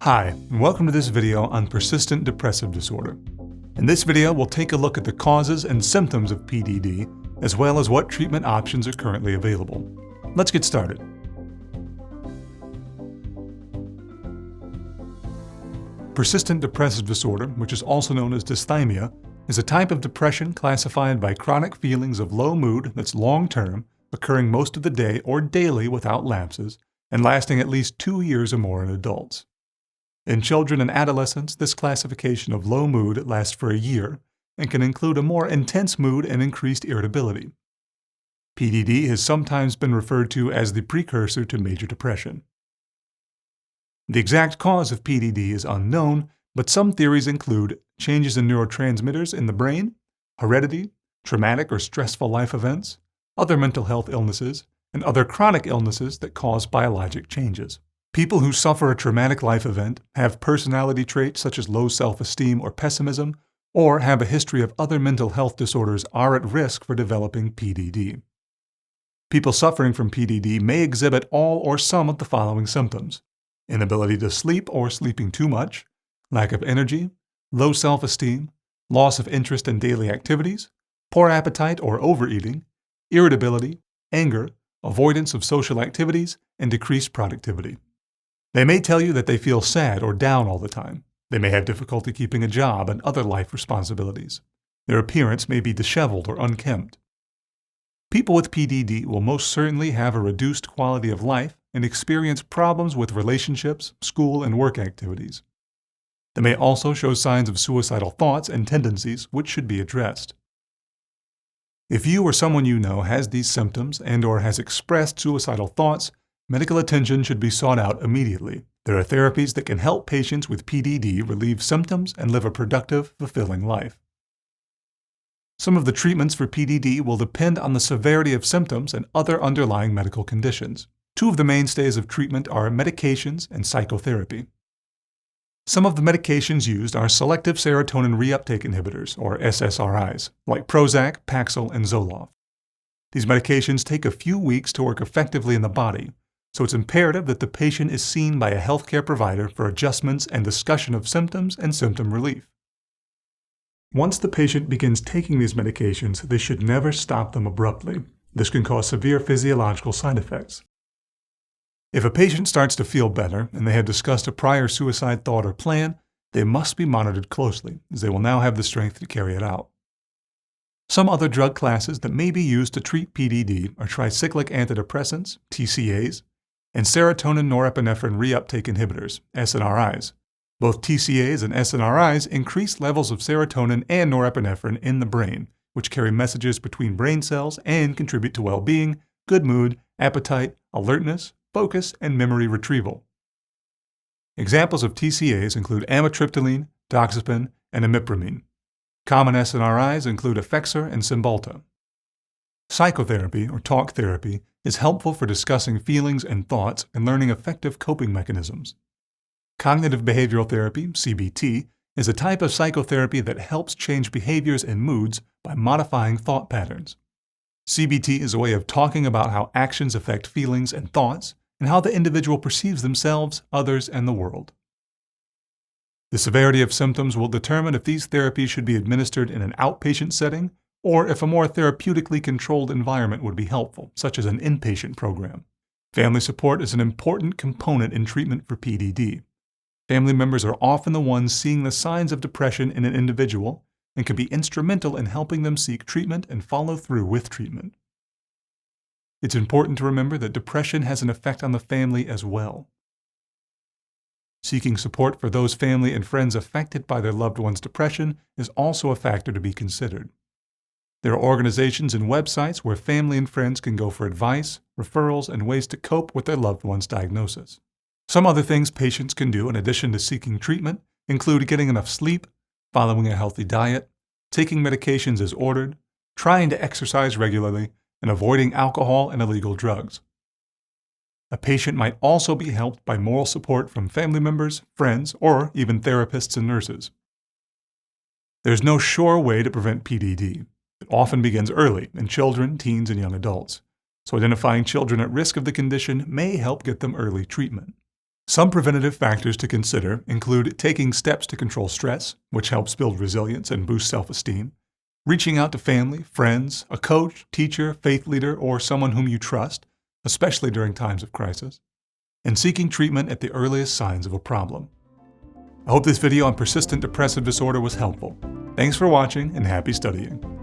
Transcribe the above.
Hi, and welcome to this video on persistent depressive disorder. In this video, we'll take a look at the causes and symptoms of PDD, as well as what treatment options are currently available. Let's get started. Persistent depressive disorder, which is also known as dysthymia, is a type of depression classified by chronic feelings of low mood that's long-term, occurring most of the day or daily without lapses, and lasting at least 2 years or more in adults. In children and adolescents, this classification of low mood lasts for a year and can include a more intense mood and increased irritability. PDD has sometimes been referred to as the precursor to major depression. The exact cause of PDD is unknown, but some theories include changes in neurotransmitters in the brain, heredity, traumatic or stressful life events, other mental health illnesses, and other chronic illnesses that cause biologic changes. People who suffer a traumatic life event, have personality traits such as low self-esteem or pessimism, or have a history of other mental health disorders are at risk for developing PDD. People suffering from PDD may exhibit all or some of the following symptoms: inability to sleep or sleeping too much, lack of energy, low self-esteem, loss of interest in daily activities, poor appetite or overeating, irritability, anger, avoidance of social activities, and decreased productivity. They may tell you that they feel sad or down all the time. They may have difficulty keeping a job and other life responsibilities. Their appearance may be disheveled or unkempt. People with PDD will most certainly have a reduced quality of life and experience problems with relationships, school, and work activities. They may also show signs of suicidal thoughts and tendencies which should be addressed. If you or someone you know has these symptoms and/or has expressed suicidal thoughts, medical attention should be sought out immediately. There are therapies that can help patients with PDD relieve symptoms and live a productive, fulfilling life. Some of the treatments for PDD will depend on the severity of symptoms and other underlying medical conditions. Two of the mainstays of treatment are medications and psychotherapy. Some of the medications used are selective serotonin reuptake inhibitors, or SSRIs, like Prozac, Paxil, and Zoloft. These medications take a few weeks to work effectively in the body, so it's imperative that the patient is seen by a healthcare provider for adjustments and discussion of symptoms and symptom relief. Once the patient begins taking these medications, they should never stop them abruptly. This can cause severe physiological side effects. If a patient starts to feel better and they have discussed a prior suicide thought or plan, they must be monitored closely, as they will now have the strength to carry it out. Some other drug classes that may be used to treat PDD are tricyclic antidepressants, TCAs, and serotonin norepinephrine reuptake inhibitors, SNRIs. Both TCAs and SNRIs increase levels of serotonin and norepinephrine in the brain, which carry messages between brain cells and contribute to well-being, good mood, appetite, alertness, focus, and memory retrieval. Examples of TCAs include amitriptyline, doxepin, and imipramine. Common SNRIs include Effexor and Cymbalta. Psychotherapy, or talk therapy, is helpful for discussing feelings and thoughts and learning effective coping mechanisms. Cognitive behavioral therapy, CBT, is a type of psychotherapy that helps change behaviors and moods by modifying thought patterns. CBT is a way of talking about how actions affect feelings and thoughts, and how the individual perceives themselves, others, and the world. The severity of symptoms will determine if these therapies should be administered in an outpatient setting or if a more therapeutically controlled environment would be helpful, such as an inpatient program. Family support is an important component in treatment for PDD. Family members are often the ones seeing the signs of depression in an individual and can be instrumental in helping them seek treatment and follow through with treatment. It's important to remember that depression has an effect on the family as well. Seeking support for those family and friends affected by their loved one's depression is also a factor to be considered. There are organizations and websites where family and friends can go for advice, referrals, and ways to cope with their loved one's diagnosis. Some other things patients can do in addition to seeking treatment include getting enough sleep, following a healthy diet, taking medications as ordered, trying to exercise regularly, and avoiding alcohol and illegal drugs. A patient might also be helped by moral support from family members, friends, or even therapists and nurses. There's no sure way to prevent PDD. It often begins early in children, teens, and young adults, so identifying children at risk of the condition may help get them early treatment. Some preventative factors to consider include taking steps to control stress, which helps build resilience and boost self-esteem, reaching out to family, friends, a coach, teacher, faith leader, or someone whom you trust, especially during times of crisis, and seeking treatment at the earliest signs of a problem. I hope this video on persistent depressive disorder was helpful. Thanks for watching and happy studying.